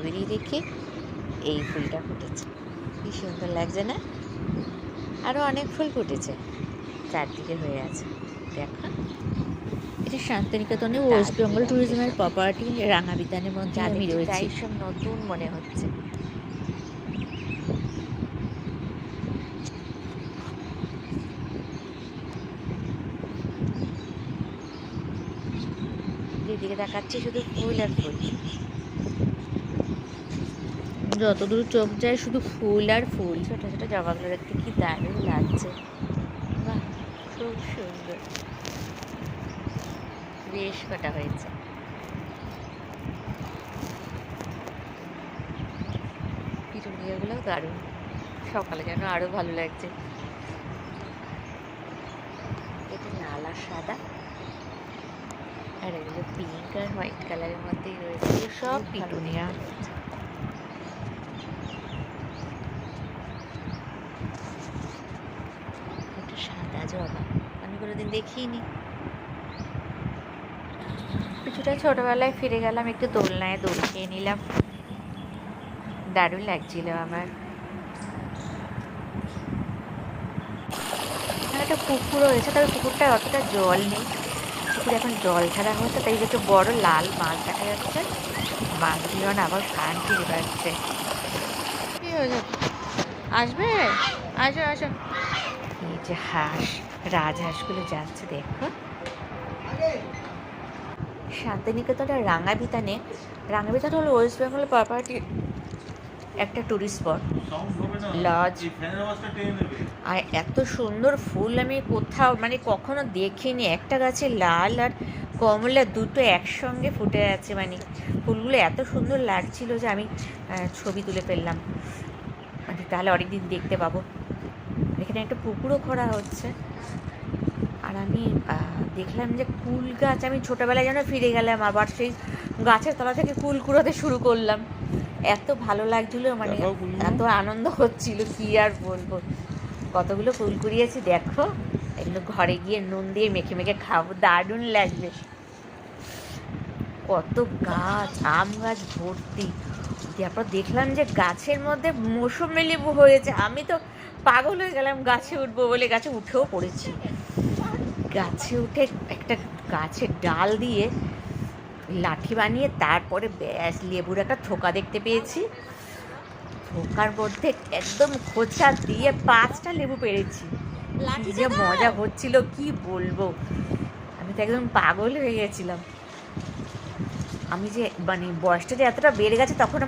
বেরিয়ে দেখি এই ফুলটা ফুটেছে। কি সুন্দর লাগছে না? আরও অনেক ফুল ফুটেছে, চারদিকে হয়ে আছে। দেখো, এটা শান্তিনিকেতনে ওয়েস্ট দারুণ বেঙ্গল লাগছে ট্যুরিজমের সব। প্রপার্টি রাঙাবিতানের মধ্যে যা আমি দেখছি রয়েছি। তাই সব নতুন মনে হচ্ছে। যেদিকে তাকাচ্ছি শুধু ফুল আর ফুল। যতদূর চোখ যায় শুধু ফুল আর ফুল। ছোট ছোট জবাগুলো দেখতে কি দারুণ লাগছে। বাহ, খুব সুন্দর। বেশ কটা হয়েছে। পিটুনিয়াগুলোও দারুণ, সকালে যেন আরো ভালো লাগছে। এটা লাল আর সাদা, আর এগুলো পিঙ্ক আর হোয়াইট কালারের মধ্যেই রয়েছে। এগুলো সব পিটুনিয়া। এটা সাদা জবা, আমি কোনোদিন দেখিনি। কিছুটা ছোটবেলায় ফিরে গেলাম, একটু দোলনায় দোল খেয়ে নিলাম, দারুণ লাগছিল আমার। একটা পুকুর রয়েছে, তবে পুকুরটায় অতটা জল নেই। পুকুরে এখন জল ছাড়া হচ্ছে, তাই একটু বড় লাল মাছ দেখা যাচ্ছে। মাছগুলো না আবার কান ফিরে পাচ্ছে। কি হয়েছে? আসবে? আসো আসো। এই যে হাঁস, রাজহাঁসগুলো যাচ্ছে দেখো। শান্তিনিকেতনের রাঙাবিতানে, রাঙাবিতান হলো ওয়েস্ট বেঙ্গল প্রপার্টির একটা ট্যুরিস্ট স্পট, লজ। আর এত সুন্দর ফুল আমি কোথাও মানে কখনো দেখিনি। একটা গাছে লাল আর কমলা দুটো একসঙ্গে ফুটে আছে, মানে ফুলগুলো এত সুন্দর লাগছিল যে আমি ছবি তুলে ফেললাম। মানে তাহলে অনেকদিন দেখতে পাবো। এখানে একটা পুকুরও খোঁড়া হচ্ছে। আর আমি দেখলাম যে কুল গাছ, আমি ছোটোবেলায় যেন ফিরে গেলাম, আবার সেই গাছের তলা থেকে কুল কুড়োতে শুরু করলাম। এত ভালো লাগছিলো, মানে এত আনন্দ হচ্ছিল কি আর বলবো। কতগুলো ফুল কুড়িয়েছি দেখো, এগুলো ঘরে গিয়ে নুন দিয়ে মেখে মেখে খাবো, দারুণ লাগবে। কত গাছ, আম গাছ ভর্তি। তারপর দেখলাম যে গাছের মধ্যে মৌসুমী লেবু হয়েছে। আমি তো পাগল হয়ে গেলাম গাছে উঠবো বলে, গাছে উঠেও পড়েছি। গাছে উঠে একটা গাছের ডাল দিয়ে লাঠি বানিয়ে তারপরে ব্যাস লেবুর একটা থোকা দেখতে পেয়েছি। থোকার মধ্যে একদম খোঁচা দিয়ে 5টা লেবু পেরেছি। কি যে মজা হচ্ছিল কি বলবো, আমি তো একদম পাগল হয়ে গেছিলাম। আমি যে মানে বয়সটা যে এতটা বেড়ে গেছে তখন